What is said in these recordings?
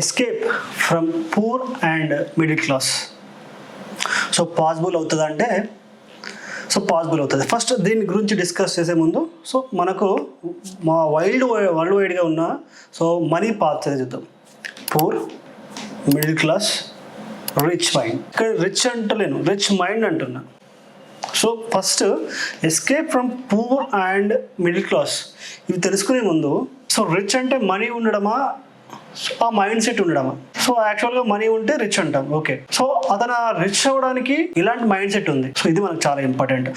Escape from poor and middle class. So possible అవుతుంది అంటే possible అవుతుంది. ఫస్ట్ దీని గురించి డిస్కస్ చేసే ముందు మనకు మా వరల్డ్ వైడ్గా ఉన్న మనీ పాత్ర చూద్దాం. Poor, middle class, rich mind. ఇక్కడ రిచ్ అంటలేను, రిచ్ మైండ్ అంటున్నా. First escape from poor and middle class ఇవి తెలుసుకునే ముందు రిచ్ అంటే మనీ ఉండడమా, ఆ మైండ్ సెట్ ఉండడమా? యాక్చువల్గా మనీ ఉంటే రిచ్ అంటాం, ఓకే. అతను రిచ్ అవ్వడానికి ఇలాంటి మైండ్ సెట్ ఉంది. ఇది మనకు చాలా ఇంపార్టెంట్.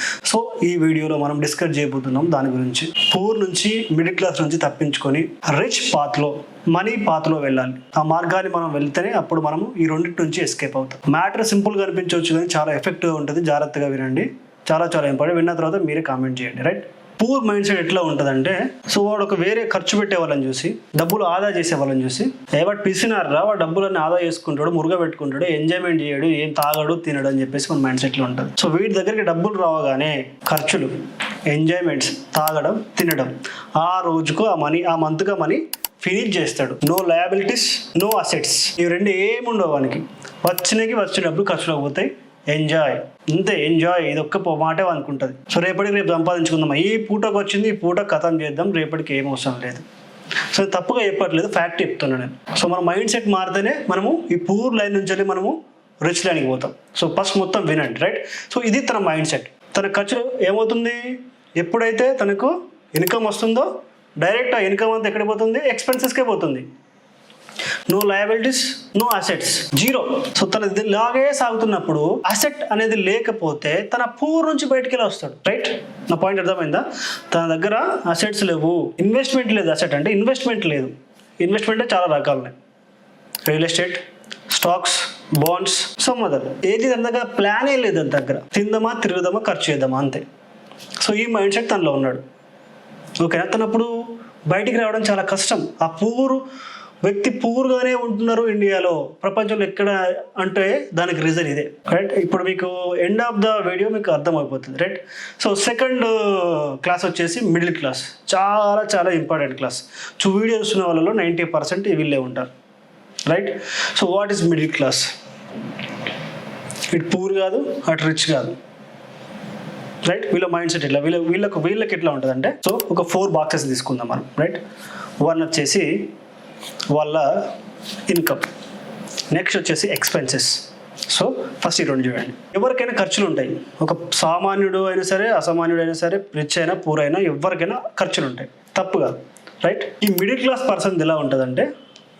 ఈ వీడియోలో మనం డిస్కస్ చేయబోతున్నాం దాని గురించి. పూర్ నుంచి మిడిల్ క్లాస్ నుంచి తప్పించుకొని రిచ్ పాత్లో, మనీ పాత్లో వెళ్ళాలి. ఆ మార్గాన్ని మనం వెళ్తేనే అప్పుడు మనం ఈ రెండింటి నుంచి ఎస్కేప్ అవుతాం. మ్యాటర్ సింపుల్గా అనిపించవచ్చు కానీ చాలా ఎఫెక్టివ్గా ఉంటుంది. జాగ్రత్తగా వినండి, చాలా ఇంపార్టెంట్. విన్న తర్వాత మీరే కామెంట్ చేయండి, రైట్? పూర్ మైండ్ సెట్ ఎట్లా ఉంటుందంటే వాడు ఒక వేరే ఖర్చు పెట్టే వాళ్ళని చూసి, డబ్బులు ఆదా చేసే వాళ్ళని చూసి, వాడు పిసినారా, వాడు డబ్బులన్నీ ఆదా చేసుకుంటాడు, మురుగ పెట్టుకుంటాడు, ఎంజాయ్మెంట్ చేయడు, ఏం తాగడు తినడు అని చెప్పేసి మన మైండ్ సెట్లో ఉంటుంది. వీటి దగ్గరికి డబ్బులు రావగానే ఖర్చులు, ఎంజాయ్మెంట్స్, తాగడం, తినడం, ఆ రోజుకు ఆ మంత్గా మనీ ఫినిష్ చేస్తాడు. No liabilities, no assets. ఇవి రెండు ఏముండవు వానికి. వచ్చిన డబ్బులు ఖర్చులోకి పోతాయి. ఎంజాయ్, ఇంతే ఎంజాయ్. ఇది ఒక్క మాటే అనుకుంటుంది. రేపటికి రేపు సంపాదించుకుందాం, ఈ పూటకు వచ్చింది, ఈ పూట కథం చేద్దాం, రేపటికి ఏం అవసరం లేదు. తప్పుగా చెప్పట్లేదు, ఫ్యాక్ట్ చెప్తున్నాను నేను. మన మైండ్ సెట్ మారితేనే మనము ఈ పూర్ లైన్ నుంచి వెళ్ళి మనము రిచ్ లైన్కి పోతాం. ఫస్ట్ మొత్తం వినండి, రైట్? ఇది తన మైండ్ సెట్. తన ఖర్చు ఏమవుతుంది? ఎప్పుడైతే తనకు ఇన్కమ్ వస్తుందో డైరెక్ట్ ఆ ఇన్కమ్ అంతా ఎక్కడికి పోతుంది? ఎక్స్పెన్సెస్కే పోతుంది. No liabilities, no assets, zero. తన ఇలాగే సాగుతున్నప్పుడు అసెట్ అనేది లేకపోతే తన పూర్ నుంచి బయటికి వెళ్ళి వస్తాడు, రైట్? నా పాయింట్ అర్థమైందా? తన దగ్గర అసెట్స్ లేవు, ఇన్వెస్ట్మెంట్ లేదు. అసెట్ అంటే ఇన్వెస్ట్మెంట్ లేదు. ఇన్వెస్ట్మెంట్ చాలా రకాలు ఉన్నాయి. Real estate, stocks, bonds, some other. ఏది తన దగ్గర ప్లానే లేదు. తన దగ్గర తిందామా, తిరుగుదామా, ఖర్చు చేద్దామా, అంతే. ఈ మైండ్ సెట్ తనలో ఉన్నాడు, ఓకేనా? తనప్పుడు బయటికి రావడం చాలా కష్టం. ఆ వ్యక్తి పూర్గానే ఉంటున్నారు ఇండియాలో, ప్రపంచంలో ఎక్కడ అంటే దానికి రీజన్ ఇదే, రైట్? ఇప్పుడు మీకు ఎండ్ ఆఫ్ ద వీడియో మీకు అర్థమైపోతుంది, రైట్? సెకండ్ క్లాస్ వచ్చేసి మిడిల్ క్లాస్. చాలా ఇంపార్టెంట్ క్లాస్. వీడియో చూస్తున్న వాళ్ళలో 90% వీళ్ళే ఉంటారు, right? What is middle class? ఇటు పూర్ కాదు, అటు రిచ్ కాదు, రైట్? వీళ్ళ మైండ్ సెట్ ఎట్లా, వీళ్ళకి ఎట్లా ఉంటుంది అంటే ఒక 4 బాక్సెస్ తీసుకుందాం మనం, రైట్? 1 వచ్చేసి వాళ్ళ ఇన్కమ్, నెక్స్ట్ వచ్చేసి ఎక్స్పెన్సెస్. ఫస్ట్ ఈ రెండు చూడండి. ఎవరికైనా ఖర్చులు ఉంటాయి. ఒక సామాన్యుడు అయినా సరే, అసామాన్యుడు అయినా సరే, రిచ్ అయినా పూర్ అయినా ఎవరికైనా ఖర్చులు ఉంటాయి, తప్పు కాదు, రైట్? ఈ మిడిల్ క్లాస్ పర్సన్ ఎలా ఉంటుందంటే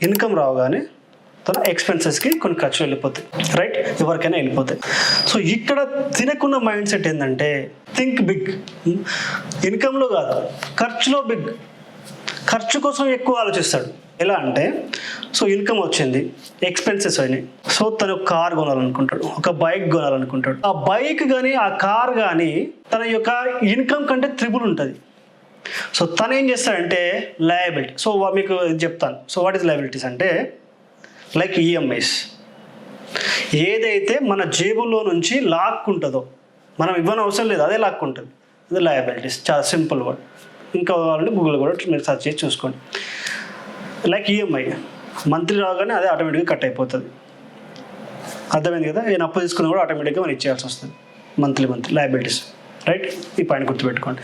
ఇన్కమ్ రావగానే తన ఎక్స్పెన్సెస్కి కొన్ని ఖర్చులు వెళ్ళిపోతాయి, రైట్? ఎవరికైనా వెళ్ళిపోతాయి. ఇక్కడ తినకున్న మైండ్ సెట్ ఏంటంటే థింక్ బిగ్. ఇన్కంలో కాదు, ఖర్చులో బిగ్. ఖర్చు కోసం ఎక్కువ ఆలోచిస్తాడు. ఎలా అంటే ఇన్కమ్ వచ్చింది, ఎక్స్పెన్సెస్ అయినాయి. తను కార్ కొనాలనుకుంటాడు, ఒక బైక్ కొనాలనుకుంటాడు. ఆ బైక్ కానీ ఆ కార్ కానీ తన యొక్క ఇన్కమ్ కంటే త్రిబుల్ ఉంటుంది. తను ఏం చేస్తాడంటే లయబిలిటీ. మీకు చెప్తాను. వాట్ ఈస్ లయబిలిటీస్ అంటే లైక్ ఈఎంఐస్. ఏదైతే మన జేబులో నుంచి లాక్కుంటుందో, మనం ఇవ్వని అవసరం లేదు, అదే లాక్కుంటుంది, అది లయబిలిటీస్. చాలా సింపుల్ వర్డ్. ఇంకా కావాలంటే గూగుల్ కూడా మీరు సెర్చ్ చేసి చూసుకోండి. లైక్ ఈఎంఐ మంత్లీ రాగానే అదే ఆటోమేటిక్గా కట్ అయిపోతుంది. అర్థమైంది కదా? నేను అప్పు తీసుకున్నా కూడా ఆటోమేటిక్గా మనం ఇచ్చేయాల్సి వస్తుంది మంత్లీ లయబిలిటీస్, రైట్? ఈ పాయింట్ గుర్తుపెట్టుకోండి.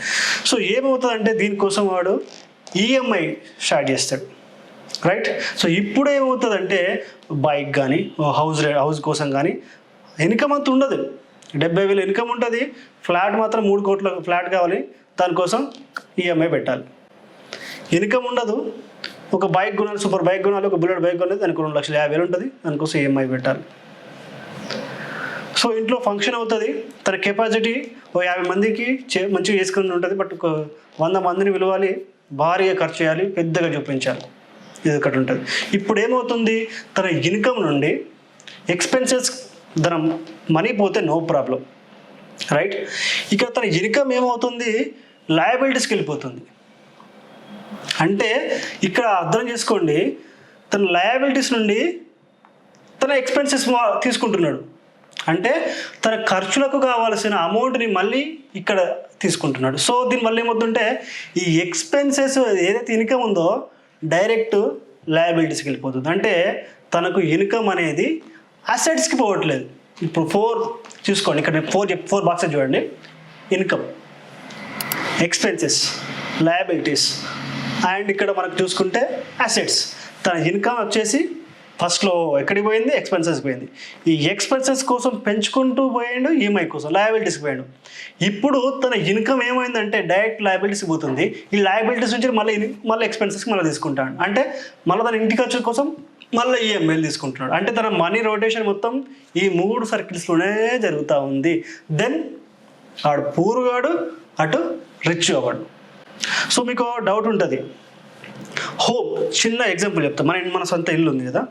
ఏమవుతుందంటే దీనికోసం వాడు ఈఎంఐ స్టార్ట్ చేస్తాడు, రైట్? ఇప్పుడు ఏమవుతుందంటే బైక్ కానీ హౌస్ కోసం కానీ ఇన్కమ్ అంత ఉండదు. 70,000 ఇన్కమ్ ఉంటుంది, ఫ్లాట్ మాత్రం 3 కోట్ల ఫ్లాట్ కావాలి, దానికోసం ఈఎంఐ పెట్టాలి. ఇన్కమ్ ఉండదు, ఒక బైక్ కొనాలి, సూపర్ బైక్ కొనాలి, ఒక బుల్లెట్ బైక్ కొనాలి, దానికి 2,50,000 ఉంటుంది, దానికోసం ఈఎంఐ పెట్టాలి. ఇంట్లో ఫంక్షన్ అవుతుంది, తన కెపాసిటీ 50 మందికి మంచిగా చేసుకుని ఉంటుంది, బట్ ఒక 100 మందిని పిలవాలి, భారీగా ఖర్చు చేయాలి, పెద్దగా చూపించాలి, ఇది ఒకటి ఉంటుంది. ఇప్పుడు ఏమవుతుంది? తన ఇన్కమ్ నుండి ఎక్స్పెన్సెస్, తన మనీ పోతే నో ప్రాబ్లం, రైట్? ఇక్కడ తన ఇన్కమ్ ఏమవుతుంది? లయబిలిటీస్కి వెళ్ళిపోతుంది. అంటే ఇక్కడ అర్థం చేసుకోండి, తన లయబిలిటీస్ నుండి తన ఎక్స్పెన్సెస్ తీసుకుంటున్నాడు. అంటే తన ఖర్చులకు కావాల్సిన అమౌంట్ని మళ్ళీ ఇక్కడ తీసుకుంటున్నాడు. దీనివల్ల ఏమవుతుంటే ఈ ఎక్స్పెన్సెస్ ఏదైతే ఇన్కమ్ ఉందో డైరెక్ట్ లయబిలిటీస్కి వెళ్ళిపోతుంది. అంటే తనకు ఇన్కమ్ అనేది అసెట్స్కి పోవట్లేదు. ఇప్పుడు 4 చూసుకోండి, ఇక్కడ 4 బాక్సెస్ చూడండి. ఇన్కమ్, ఎక్స్పెన్సెస్, లయబిలిటీస్ అండ్ ఇక్కడ మనకు చూసుకుంటే అసెట్స్. తన ఇన్కమ్ వచ్చేసి ఫస్ట్లో ఎక్కడికి పోయింది, ఎక్స్పెన్సెస్ పోయింది. ఈ ఎక్స్పెన్సెస్ కోసం పెంచుకుంటూ పోయాడు, ఈఎంఐ కోసం లయబిలిటీస్కి పోయాడు. ఇప్పుడు తన ఇన్కమ్ ఏమైందంటే డైరెక్ట్ లయబిలిటీస్కి పోతుంది. ఈ లయబిలిటీస్ నుంచి మళ్ళీ ఎక్స్పెన్సెస్కి మళ్ళీ తీసుకుంటాడు. అంటే మళ్ళీ తన ఇంటి ఖర్చు కోసం మళ్ళీ ఈఎంఐలు తీసుకుంటున్నాడు. అంటే తన మనీ రొటేషన్ మొత్తం ఈ 3 సర్కిల్స్లోనే జరుగుతూ ఉంది. దెన్ ఆడు పూర్గాడు, అటు రిచ్ అవ్వడు. సో మీకు డౌట్ ఉంటుంది, హోమ్ చిన్న ఎగ్జాంపుల్ చెప్తా. మన సొంత ఇల్లు ఉంది కదా,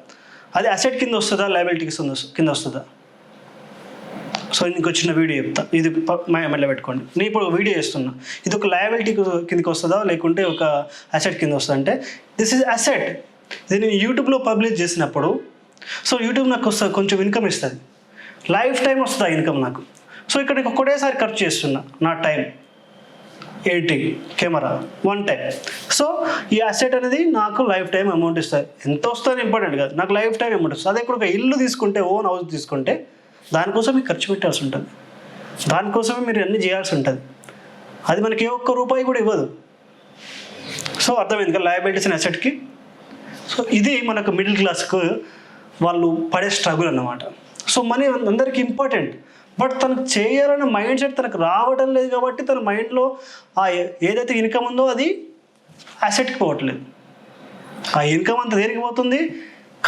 అది అసెట్ కింద వస్తుందా, లయబిలిటీ కింద వస్తుందా? సో ఇంకో చిన్న వీడియో చెప్తా, ఇది మెల్ల పెట్టుకోండి. నేను ఇప్పుడు వీడియో చేస్తున్నా, ఇది ఒక లయబిలిటీ కిందకి వస్తుందా లేకుంటే ఒక అసెట్ కింద వస్తుందా అంటే దిస్ ఈజ్ అసెట్. ఇది నేను యూట్యూబ్లో పబ్లిష్ చేసినప్పుడు సో యూట్యూబ్ నాకు వస్తుంది, కొంచెం ఇన్కమ్ ఇస్తుంది, లైఫ్ టైం వస్తుంది ఆ ఇన్కమ్ నాకు. సో ఇక్కడ నేను ఒకటేసారి ఖర్చు చేస్తున్నా, నా time, editing, camera, 1 time. So ఈ అసెట్ అనేది నాకు లైఫ్ టైం అమౌంట్ ఇస్తుంది. ఎంత వస్తుంది ఇంపార్టెంట్ కాదు, నాకు లైఫ్ టైం అమౌంట్ వస్తుంది. అదే ఇప్పుడు ఒక ఇల్లు తీసుకుంటే, ఓన్ హౌస్ తీసుకుంటే దానికోసం మీకు ఖర్చు పెట్టాల్సి ఉంటుంది, దానికోసమే మీరు అన్నీ చేయాల్సి ఉంటుంది. అది మనకి ఏ ఒక్క రూపాయి కూడా ఇవ్వదు. సో అర్థమైంది కదా లయబిలిటీస్ అండ్ అసెట్కి. సో ఇది మనకు మిడిల్ క్లాస్కు వాళ్ళు పడే స్ట్రగుల్ అన్నమాట. సో మనీ అందరికీ ఇంపార్టెంట్, బట్ తనకు చేయాలనే మైండ్ సెట్ తనకు రావడం లేదు. కాబట్టి తన మైండ్లో ఏదైతే ఇన్కమ్ ఉందో అది అసెట్కి పోవట్లేదు. ఆ ఇన్కమ్ అంతా దేనికి పోతుంది,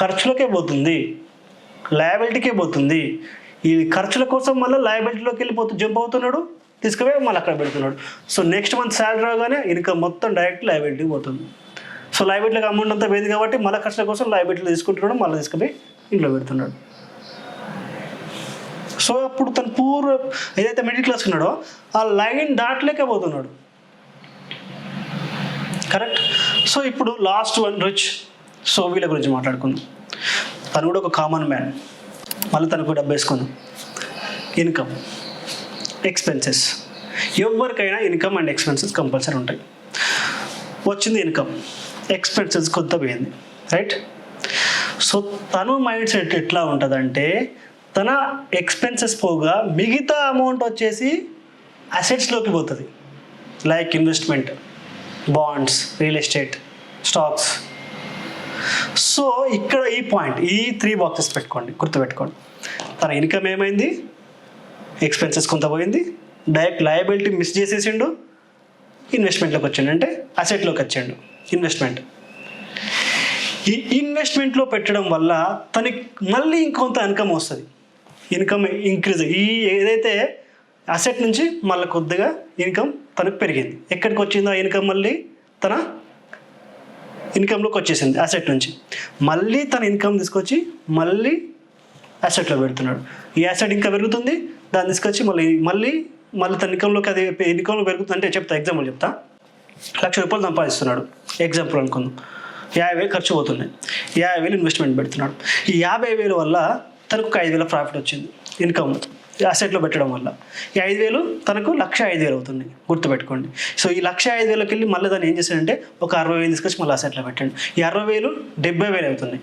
ఖర్చులకే పోతుంది, లయబిలిటీకే పోతుంది. ఈ ఖర్చుల కోసం మళ్ళీ లయబిలిటీలోకి జంప్ అవుతున్నాడు, తీసుకుపోయి మళ్ళీ అక్కడ పెడుతున్నాడు. సో నెక్స్ట్ మంత్ శాలరీ రాగానే ఇన్కమ్ మొత్తం డైరెక్ట్ లయబిలిటీకి పోతుంది. సో లయబిలిటీలకు అమౌంట్ అంతా పోయింది కాబట్టి మళ్ళీ ఖర్చుల కోసం లయబిలిటీలు తీసుకుంటున్నాడు, మళ్ళీ తీసుకుపోయి ఇంట్లో పెడుతున్నాడు. సో అప్పుడు తను ఏదైతే మిడిల్ క్లాస్ ఉన్నాడో ఆ లైన్ దాటలేకపోతున్నాడు. కరెక్ట్. సో ఇప్పుడు లాస్ట్ వన్ రిచ్. సో వీళ్ళ గురించి మాట్లాడుకుందాం. తను కూడా ఒక కామన్ మ్యాన్, మళ్ళీ తనకు డబ్బు వేసుకుందాం. Income, expenses. ఎవరికైనా ఇన్కమ్ అండ్ ఎక్స్పెన్సెస్ కంపల్సరీ ఉంటాయి. వచ్చింది ఇన్కమ్, ఎక్స్పెన్సెస్ కొత్త పోయింది, రైట్. సో తను మైండ్ సెట్ ఎట్లా ఉంటుందంటే తన ఎక్స్పెన్సెస్ పోగా మిగతా అమౌంట్ వచ్చేసి అసెట్స్లోకి పోతుంది. Like investment, bonds, real estate, stocks. So ఇక్కడ ఈ పాయింట్, ఈ 3 బాక్సెస్ పెట్టుకోండి, గుర్తుపెట్టుకోండి. తన ఇన్కమ్ ఏమైంది, ఎక్స్పెన్సెస్ కొంత పోయింది, డైరెక్ట్ లయబిలిటీ మిస్ చేసేసిండు, ఇన్వెస్ట్మెంట్లోకి వచ్చిండు, అంటే అసెట్లోకి వచ్చిండు. ఇన్వెస్ట్మెంట్, ఈ ఇన్వెస్ట్మెంట్లో పెట్టడం వల్ల తనకి మళ్ళీ ఇంకొంత ఇన్కమ్ వస్తుంది. ఇన్కమ్ ఇంక్రీజ్, ఈ ఏదైతే అసెట్ నుంచి మళ్ళీ కొద్దిగా ఇన్కమ్ తనకు పెరిగింది. ఎక్కడికి వచ్చిందో ఆ ఇన్కమ్ మళ్ళీ తన ఇన్కమ్లోకి వచ్చేసింది. అసెట్ నుంచి మళ్ళీ తన ఇన్కమ్ తీసుకొచ్చి మళ్ళీ అసెట్లో పెడుతున్నాడు. ఈ అసెట్ ఇంకా పెరుగుతుంది, దాన్ని తీసుకొచ్చి మళ్ళీ తన ఇన్కమ్లోకి, అది ఇన్కమ్లో పెరుగుతుంది. అంటే చెప్తా, ఎగ్జాంపుల్ చెప్తా. 1,00,000 రూపాయలు సంపాదిస్తున్నాడు, ఎగ్జాంపుల్ అనుకుందాం. 50,000 ఖర్చు పోతున్నాయి, 50,000 ఇన్వెస్ట్మెంట్ పెడుతున్నాడు. ఈ 50,000 వల్ల తనకు 5,000 ప్రాఫిట్ వచ్చింది. ఇన్కమ్ అసెట్లో పెట్టడం వల్ల ఈ 5,000 తనకు 1,05,000 అవుతుంది, గుర్తుపెట్టుకోండి. సో ఈ 1,05,000కి వెళ్ళి మళ్ళీ దాన్ని ఏం చేశాడంటే ఒక 60,000 తీసుకొచ్చి మళ్ళీ అసెట్లో పెట్టండి. ఈ 60,000 70,000 అవుతుంది.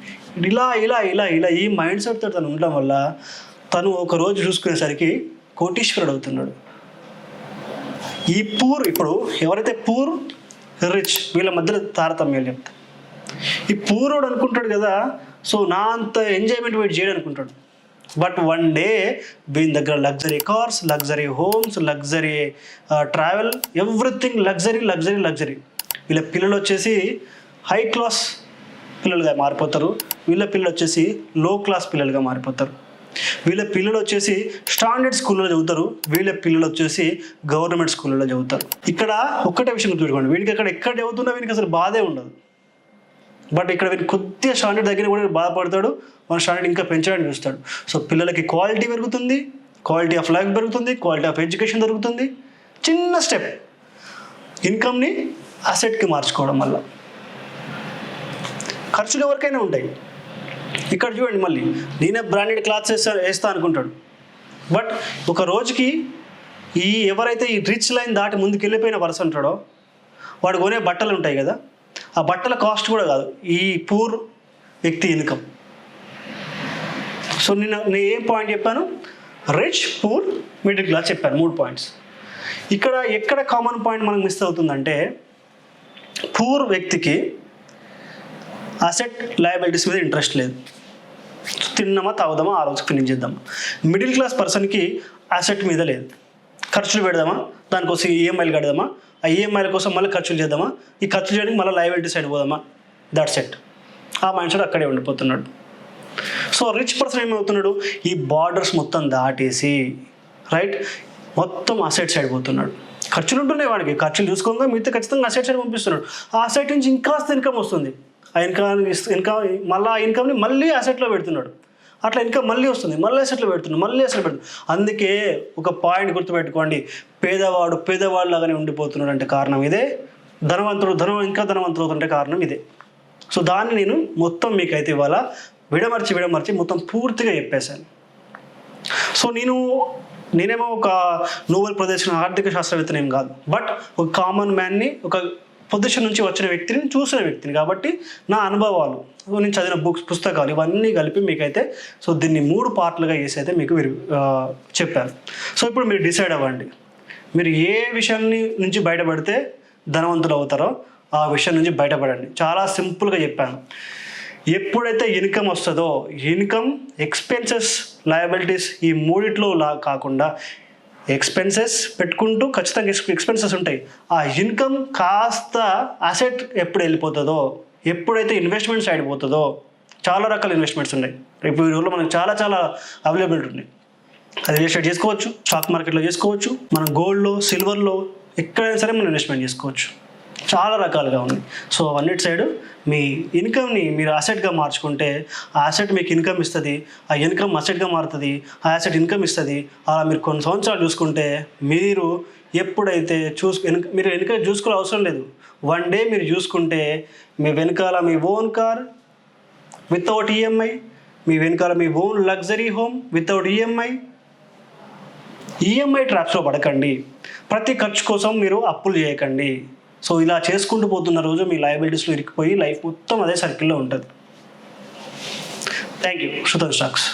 ఇలా ఇలా ఇలా ఇలా ఈ మైండ్ సెట్తో తను ఉండడం వల్ల తను ఒక రోజు చూసుకునేసరికి కోటీశ్వరుడు అవుతున్నాడు. ఈ ఇప్పుడు ఎవరైతే రిచ్ వీళ్ళ మధ్యలో తారతమ్యాలు చెప్తా. ఈ పూర్వుడు అనుకుంటాడు కదా, సో నా అంత ఎంజాయ్మెంట్ వెయిట్ చేయడం అనుకుంటాడు. బట్ వన్ డే వీని దగ్గర luxury cars, luxury homes, luxury travel, everything luxury. వీళ్ళ పిల్లలు వచ్చేసి హై క్లాస్ పిల్లలుగా మారిపోతారు, వీళ్ళ పిల్లలు వచ్చేసి లో క్లాస్ పిల్లలుగా మారిపోతారు. వీళ్ళ పిల్లలు వచ్చేసి స్టాండర్డ్ స్కూల్లో చదువుతారు, వీళ్ళ పిల్లలు వచ్చేసి గవర్నమెంట్ స్కూల్లో చదువుతారు. ఇక్కడ ఒక్కటే విషయం చూసుకోండి, వీడికి ఎక్కడ చదువుతున్నా వీనికి అసలు బాధే ఉండదు. బట్ ఇక్కడ వీరికి కొద్దిగా స్టాండర్డ్ దగ్గర కూడా బాధపడతాడు, మన స్టాండర్డ్ ఇంకా పెంచడానికి చూస్తాడు. సో పిల్లలకి క్వాలిటీ పెరుగుతుంది, క్వాలిటీ ఆఫ్ లైఫ్ పెరుగుతుంది, క్వాలిటీ ఆఫ్ ఎడ్యుకేషన్ పెరుగుతుంది. చిన్న స్టెప్, ఇన్కమ్ని అసెట్కి మార్చుకోవడం వల్ల. ఖర్చులు ఎవరికైనా ఉంటాయి. ఇక్కడ చూడండి, మళ్ళీ నేనే బ్రాండెడ్ క్లాత్స్ వేస్తా అనుకుంటాడు. బట్ ఒక రోజుకి ఎవరైతే ఈ రిచ్ లైన్ దాటి ముందుకు వెళ్ళిపోయిన పర్సన్ ఉంటాడో వాడు కొనే బట్టలు ఉంటాయి కదా, ఆ బట్టల కాస్ట్ కూడా కాదు, ఈ పూర్ వ్యక్తి ఇన్కమ్. సో నేను ఏం పాయింట్ చెప్పాను, రిచ్, పూర్, మిడిల్ క్లాస్ చెప్పాను, 3 పాయింట్స్. ఎక్కడ కామన్ పాయింట్ మనకు మిస్ అవుతుందంటే, పూర్ వ్యక్తికి అసెట్ లయబిలిటీస్ మీద ఇంట్రెస్ట్ లేదు, తిన్నామా తాగుదామా ఆ రోజుకి ఫినిష్ చేద్దామా. మిడిల్ క్లాస్ పర్సన్కి అసెట్ మీద లేదు, ఖర్చులు పెడదామా, దానికోసం ఈఎంఐలు కడదామా, ఆ ఈఎంఐల కోసం మళ్ళీ ఖర్చులు చేద్దామా, ఈ ఖర్చులు చేయడానికి మళ్ళీ లయబిలిటీ సైడ్ పోదామా, దట్స్ ఇట్. ఆ మైండ్ సెట్ అక్కడే ఉండిపోతున్నాడు. సో రిచ్ పర్సన్ ఏమవుతున్నాడు, ఈ బార్డర్స్ మొత్తం దాటేసి రైట్ మొత్తం అసెట్ సైడ్ పోతున్నాడు. ఖర్చులు ఉంటున్నాయి వాడికి, ఖర్చులు చూసుకోగా మిగతా ఖచ్చితంగా అసెట్ సైడ్ పంపిస్తున్నాడు. ఆ అసెట్ నుంచి ఇంకాస్త ఇన్కమ్ వస్తుంది, ఆ ఇన్కమ్ మళ్ళీ ఆ ఇన్కమ్ని మళ్ళీ అసెట్లో పెడుతున్నాడు. అట్లా ఇన్కమ్ మళ్ళీ వస్తుంది, మళ్ళీ అసెట్లో పెడుతున్నాడు. అందుకే ఒక పాయింట్ గుర్తుపెట్టుకోండి, పేదవాడు పేదవాళ్ళలాగానే ఉండిపోతున్నాడు అంటే కారణం ఇదే, ఇంకా ధనవంతుడు అవుతుంటే కారణం ఇదే. సో దాన్ని నేను మొత్తం మీకైతే ఇవాళ విడమర్చి మొత్తం పూర్తిగా చెప్పేశాను. సో నేనేమో ఒక నోబెల్ ప్రదేశం ఆర్థిక శాస్త్రవేత్తనేం కాదు, బట్ ఒక కామన్ మ్యాన్ని, ఒక పొజిషన్ నుంచి వచ్చిన వ్యక్తిని, చూసిన వ్యక్తిని కాబట్టి నా అనుభవాలు, నేను చదివిన పుస్తకాలు ఇవన్నీ కలిపి మీకైతే సో దీన్ని 3 పార్ట్లుగా చేసి అయితే మీకు చెప్పాను. సో ఇప్పుడు మీరు డిసైడ్ అవ్వండి, మీరు ఏ విషయాన్ని నుంచి బయటపడితే ధనవంతులు అవుతారో ఆ విషయం నుంచి బయటపడండి. చాలా సింపుల్గా చెప్పాను. ఎప్పుడైతే ఇన్కమ్ వస్తుందో, ఇన్కమ్, ఎక్స్పెన్సెస్, లయబిలిటీస్ ఈ మూడిట్లో కాకుండా ఎక్స్పెన్సెస్ పెట్టుకుంటూ ఖచ్చితంగా ఎక్స్పెన్సెస్ ఉంటాయి. ఆ ఇన్కమ్ కాస్త అసెట్ ఎప్పుడు వెళ్ళిపోతుందో, ఎప్పుడైతే ఇన్వెస్ట్మెంట్ సైడ్ పోతుందో, చాలా రకాల ఇన్వెస్ట్మెంట్స్ ఉన్నాయి ఇప్పుడు ఈ రోజుల్లో మనకు చాలా అవైలబిలిటీ ఉన్నాయి. అది రియల్ ఎస్టేట్ చేసుకోవచ్చు, స్టాక్ మార్కెట్లో చేసుకోవచ్చు, మనం గోల్డ్లో, సిల్వర్లో ఎక్కడైనా సరే మనం ఇన్వెస్ట్మెంట్ చేసుకోవచ్చు, చాలా రకాలుగా ఉంది. సో అన్నిటి సైడు మీ ఇన్కమ్ని మీరు అసెట్గా మార్చుకుంటే ఆ అసెట్ మీకు ఇన్కమ్ ఇస్తుంది, ఆ ఇన్కమ్ అసెట్గా మారుతుంది, ఆ అసెట్ ఇన్కమ్ ఇస్తుంది. అలా మీరు కొన్ని సంవత్సరాలు చూసుకుంటే మీరు ఎప్పుడైతే మీరు వెనుక చూసుకోవాల్సిన అవసరం లేదు. వన్ డే మీరు చూసుకుంటే మీ వెనకాల మీ ఓన్ కార్ వితౌట్ ఈఎంఐ, మీ వెనకాల మీ own luxury home without EMI ట్రాప్స్లో పడకండి. ప్రతి ఖర్చు కోసం మీరు అప్పులు చేయకండి. సో ఇలా చేసుకుంటూ పోతున్న రోజు మీ లయబిలిటీస్లో ఇరికిపోయి లైఫ్ మొత్తం అదే సర్కిల్లో ఉంటుంది. Thank you. శృతం స్టాక్స్.